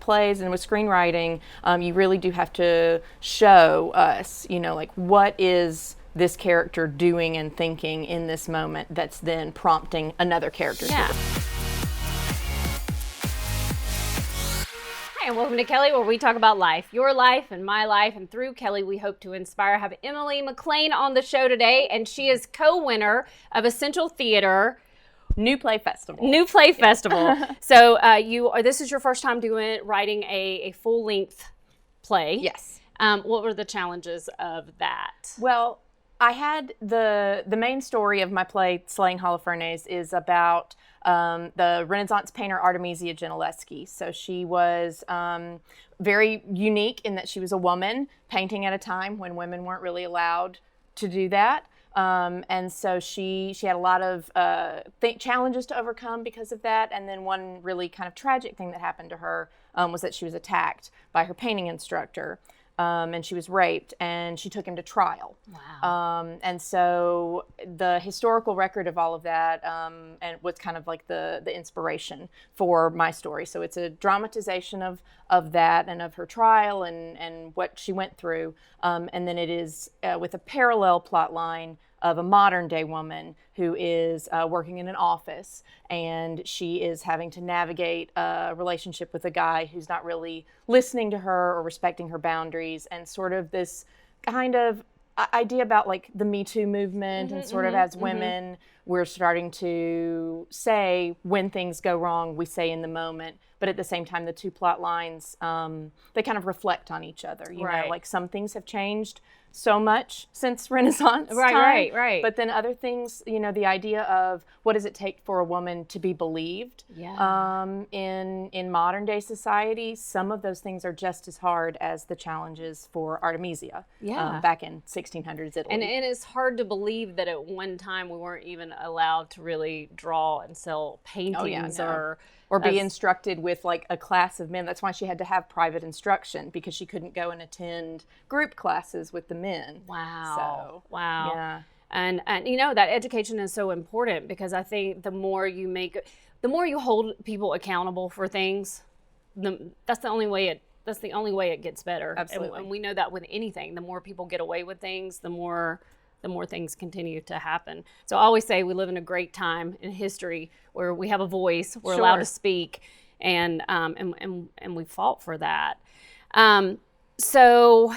plays and with screenwriting, you really do have to show us, like what is this character doing and thinking in this moment that's then prompting another character. Yeah. Hi, and welcome to Kelly, where we talk about life, your life and my life, and through Kelly, we hope to inspire. I have Emily McClain on the show today, and she is co-winner of Essential Theater New Play Festival. So this is your first time writing a full-length play. Yes. What were the challenges of that? Well, I had the main story of my play, Slaying Holofernes, is about the Renaissance painter Artemisia Gentileschi. So she was very unique in that she was a woman painting at a time when women weren't really allowed to do that. And so she had a lot of challenges to overcome because of that. And then one really kind of tragic thing that happened to her was that she was attacked by her painting instructor. And she was raped, and she took him to trial. Wow. And so the historical record of all of that and was kind of like the inspiration for my story. So it's a dramatization of that and of her trial and what she went through. And then it is with a parallel plot line of a modern day woman who is working in an office, and she is having to navigate a relationship with a guy who's not really listening to her or respecting her boundaries, and sort of this kind of idea about like the Me Too movement, and sort of as women, we're starting to say when things go wrong, we say in the moment, but at the same time, the two plot lines, they kind of reflect on each other. You know, like some things have changed so much since Renaissance time. Right. But then other things, the idea of what does it take for a woman to be believed in modern day society, some of those things are just as hard as the challenges for Artemisia back in 1600s Italy. And it's hard to believe that at one time we weren't even allowed to really draw and sell paintings or be instructed with like a class of men. That's why she had to have private instruction, because she couldn't go and attend group classes with the men. Wow. So, wow. Yeah. And that education is so important, because I think the more you hold people accountable for things, that's the only way it gets better. Absolutely. And we know that with anything, the more people get away with things, the more things continue to happen. So I always say we live in a great time in history where we have a voice, we're allowed to speak, and we fought for that. So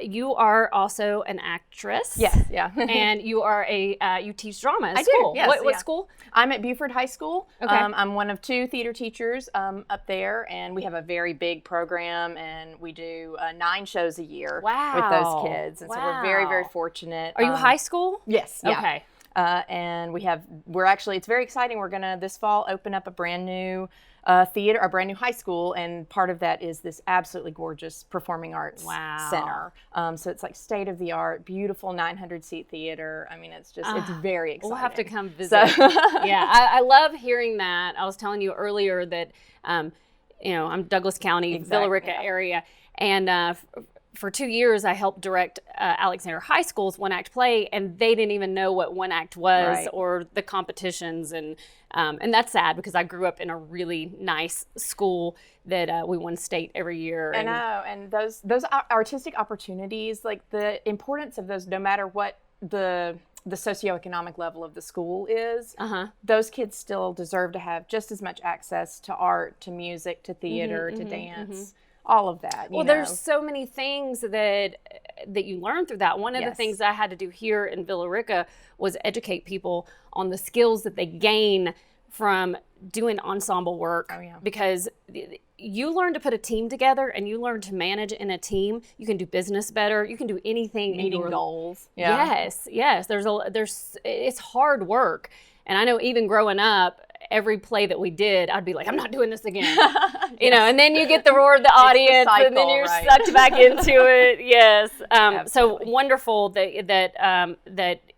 you are also an actress. Yes, yeah. And you are you teach drama at I school. do, yes, What school? I'm at Buford High School. Okay. I'm one of two theater teachers up there, and we have a very big program, and we do 9 shows a year with those kids. And so we're very, very fortunate. Are you high school? Yes. Yeah. Okay. And it's very exciting. We're gonna this fall open up a brand new theater, a brand new high school, and part of that is this absolutely gorgeous performing arts center. So it's like state of the art, beautiful 900-seat theater. I mean, it's very exciting. We'll have to come visit. Yeah, I love hearing that. I was telling you earlier that I'm Douglas County, Villa Rica area, and for 2 years, I helped direct Alexander High School's one-act play, and they didn't even know what one-act was or the competitions, and that's sad, because I grew up in a really nice school that we won state every year. I know, and those artistic opportunities, like the importance of those, no matter what the socioeconomic level of the school is, those kids still deserve to have just as much access to art, to music, to theater, to dance. All of that. Well, there's so many things that you learn through that. One of the things I had to do here in Villa Rica was educate people on the skills that they gain from doing ensemble work. Because you learn to put a team together, and you learn to manage in a team. You can do business better. You can do anything. Meeting goals. Yes. It's hard work. And I know even growing up, every play that we did, I'd be like, I'm not doing this again. And then you get the roar of the audience, and then you're sucked back into it. Yes. So wonderful that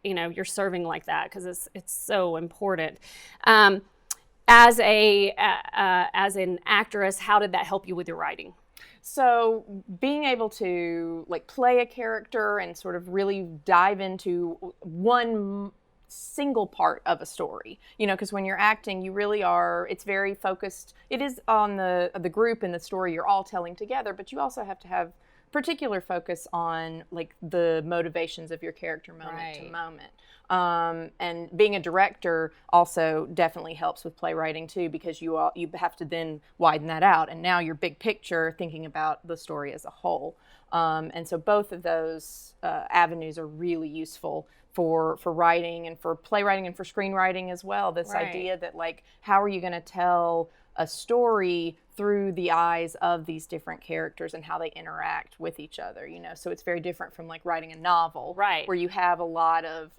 you're serving like that, because it's so important. As an actress, how did that help you with your writing? So being able to like play a character and sort of really dive into one single part of a story, because when you're acting, you really are, it's very focused. It is on the group and the story you're all telling together, but you also have to have particular focus on like the motivations of your character moment to moment. And being a director also definitely helps with playwriting too, because you have to then widen that out, and now you're big picture thinking about the story as a whole. And so both of those avenues are really useful for writing and for playwriting and for screenwriting as well. This idea that like, how are you going to tell a story through the eyes of these different characters and how they interact with each other, so it's very different from like writing a novel, where you have a lot of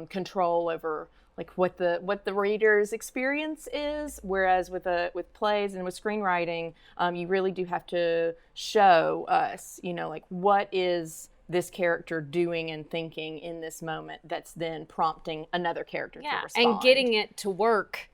control over like what the reader's experience is, whereas with plays and with screenwriting, you really do have to show us, like what is this character doing and thinking in this moment that's then prompting another character to respond. And getting it to work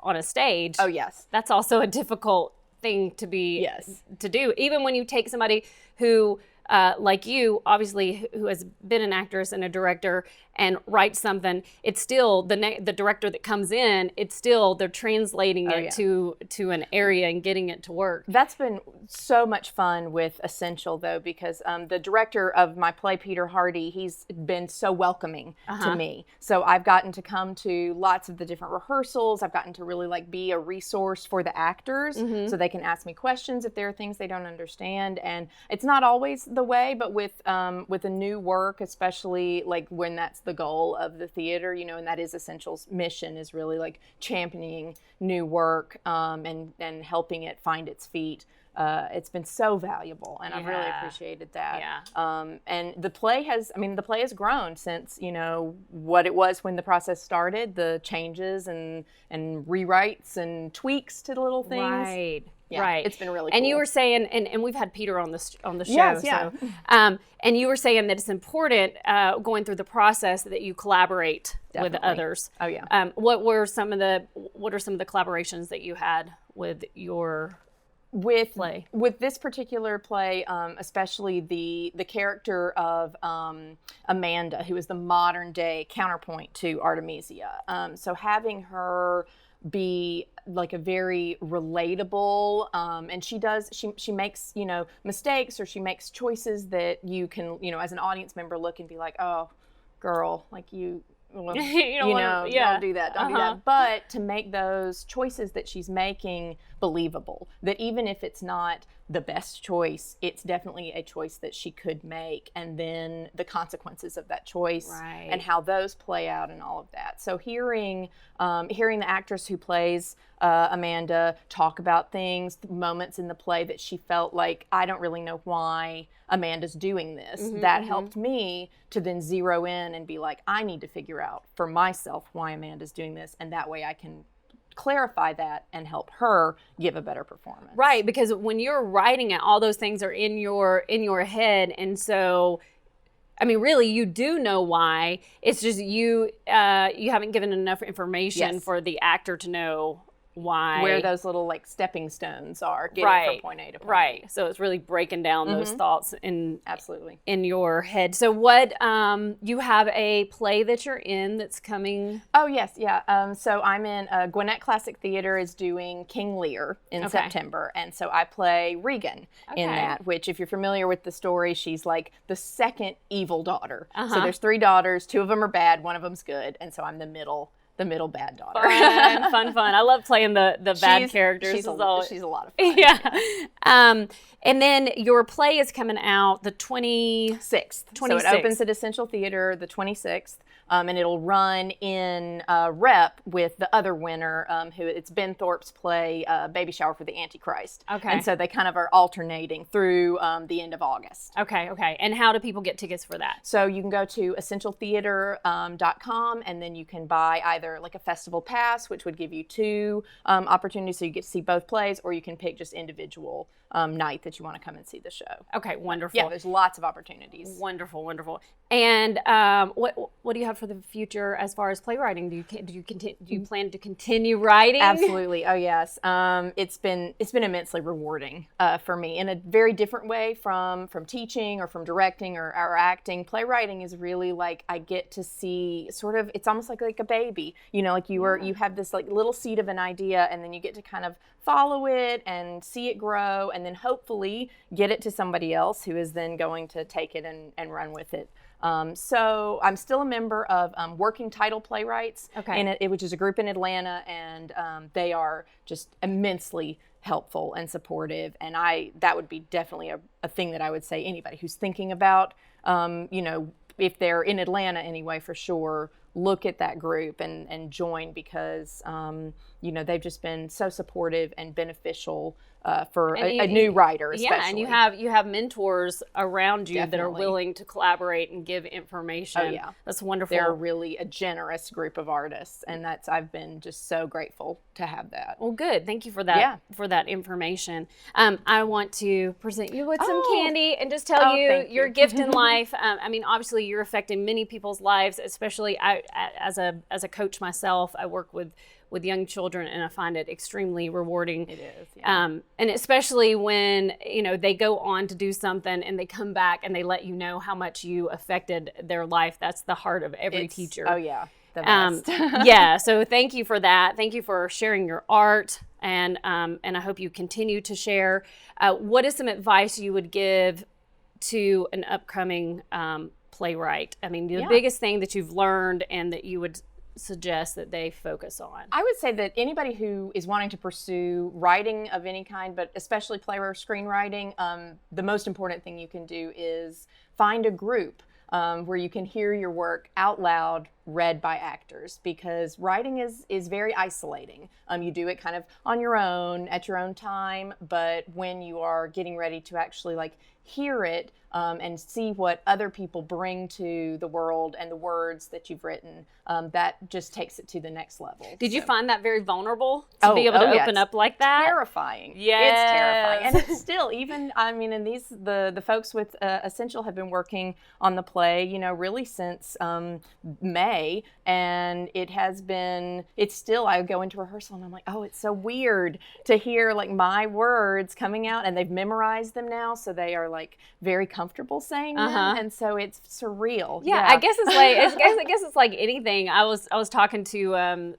on a stage. Oh yes, that's also a difficult thing to do. Even when you take somebody who like you, obviously, who has been an actress and a director and writes something, it's still the director that comes in, it's still, they're translating it to an area and getting it to work. That's been so much fun with Essential, though, because the director of my play, Peter Hardy, he's been so welcoming to me. So I've gotten to come to lots of the different rehearsals. I've gotten to really like be a resource for the actors, so they can ask me questions if there are things they don't understand. And it's not always the way, but with a new work, especially like when that's the goal of the theater, and that is Essential's mission, is really like championing new work and helping it find its feet. It's been so valuable, and I've really appreciated that. And the play has grown since, what it was when the process started, the changes and rewrites and tweaks to the little things. Right. It's been really cool. And you were saying, and we've had Peter on the show. Yes, so, and you were saying that it's important going through the process that you collaborate with others. Oh yeah. What are some of the collaborations that you had with your play? With this particular play, especially the character of Amanda, who is the modern day counterpoint to Artemisia. So having her be like a very relatable, and she makes mistakes, or she makes choices that you can as an audience member look and be like, oh girl, like you don't do that, don't do that. But to make those choices that she's making believable, that even if it's not the best choice, it's definitely a choice that she could make, and then the consequences of that choice and how those play out and all of that. So hearing the actress who plays Amanda talk about things, moments in the play that she felt like, I don't really know why Amanda's doing this, that helped me to then zero in and be like, I need to figure out for myself why Amanda's doing this, and that way I can clarify that and help her give a better performance. Right, because when you're writing it, all those things are in your head, and so really you do know why. It's just you haven't given enough information for the actor to know why, where those little like stepping stones are getting from point A to point B. So it's really breaking down those thoughts in your head. So what you have a play that you're in that's coming? Oh yes, yeah. So I'm in Gwinnett Classic Theater is doing King Lear in September, and so I play Regan in that. Which, if you're familiar with the story, she's like the second evil daughter. So there's 3 daughters, 2 of them are bad, 1 of them's good, and so I'm the middle bad daughter. Fun. I love playing the bad characters. She's a lot of fun. Yeah. And then your play is coming out the 26th. So it opens at Essential Theater the 26th. And it'll run in rep with the other winner, it's Ben Thorpe's play, Baby Shower for the Antichrist. And so they kind of are alternating through the end of August. Okay. And how do people get tickets for that? So you can go to essentialtheater.com, and then you can buy either like a festival pass, which would give you 2 opportunities, so you get to see both plays, or you can pick just individual night that you want to come and see the show. Okay, wonderful. Yeah, there's lots of opportunities. Wonderful. And what do you have about for the future as far as playwriting? Do you plan to continue writing? Absolutely. Oh yes. It's been immensely rewarding for me in a very different way from teaching or from directing or acting. Playwriting is really like I get to see sort of, it's almost like a baby. You know, like you have this like little seed of an idea, and then you get to kind of follow it and see it grow, and then hopefully get it to somebody else who is then going to take it and run with it. So I'm still a member of Working Title Playwrights, which is a group in Atlanta, and they are just immensely helpful and supportive. And that would be definitely a thing that I would say anybody who's thinking about, if they're in Atlanta anyway, for sure, look at that group and join, because they've just been so supportive and beneficial for a new writer, especially. Yeah, and you have mentors around you that are willing to collaborate and give information. Oh yeah, that's wonderful. They're really a generous group of artists, and I've been just so grateful to have that. Well, good. Thank you for that for that information. I want to present you with some candy and just tell you your gift in life. I mean, obviously, you're affecting many people's lives, especially as a coach myself. I work with young children, and I find it extremely rewarding. It is, yeah. And especially when, they go on to do something and they come back and they let you know how much you affected their life. That's the heart of every teacher. Oh yeah, the best. Yeah, so thank you for that. Thank you for sharing your art, and I hope you continue to share. What is some advice you would give to an upcoming playwright? I mean, the biggest thing that you've learned and that you would suggest that they focus on? I would say that anybody who is wanting to pursue writing of any kind, but especially playwriting or screenwriting, the most important thing you can do is find a group where you can hear your work out loud read by actors, because writing is very isolating. You do it kind of on your own at your own time, but when you are getting ready to actually like hear it and see what other people bring to the world and the words that you've written, that just takes it to the next level. Did you find that very vulnerable to be able to open up like that? Terrifying. Yes. It's terrifying. And it's still, even, I mean, and the folks with Essential have been working on the play, really since May, and it's still, I go into rehearsal and I'm like, oh, it's so weird to hear like my words coming out, and they've memorized them now, so they are like very comfortable saying them, and so it's surreal. Yeah, I guess it's like I guess it's like anything. I was talking to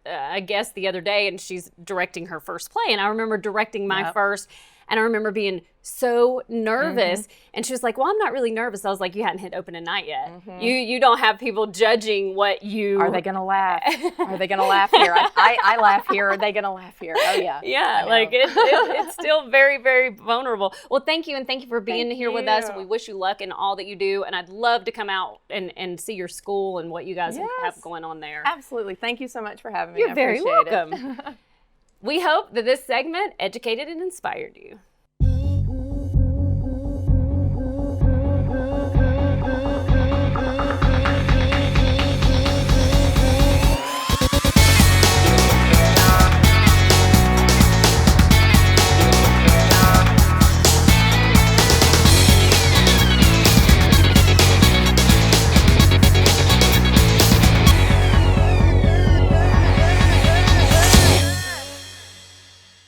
a guest the other day, and she's directing her first play, and I remember directing my first, and I remember being so nervous, and she was like, well, I'm not really nervous. I was like, you hadn't hit open a night yet. You don't have people judging what you... Are they going to laugh? Are they going to laugh here? I laugh here. Are they going to laugh here? Oh, yeah. Yeah, like it's still very, very vulnerable. Well, thank you, and thank you for being here with us. We wish you luck in all that you do, and I'd love to come out and see your school and what you guys have going on there. Absolutely. Thank you so much for having me. You're very welcome. We hope that this segment educated and inspired you.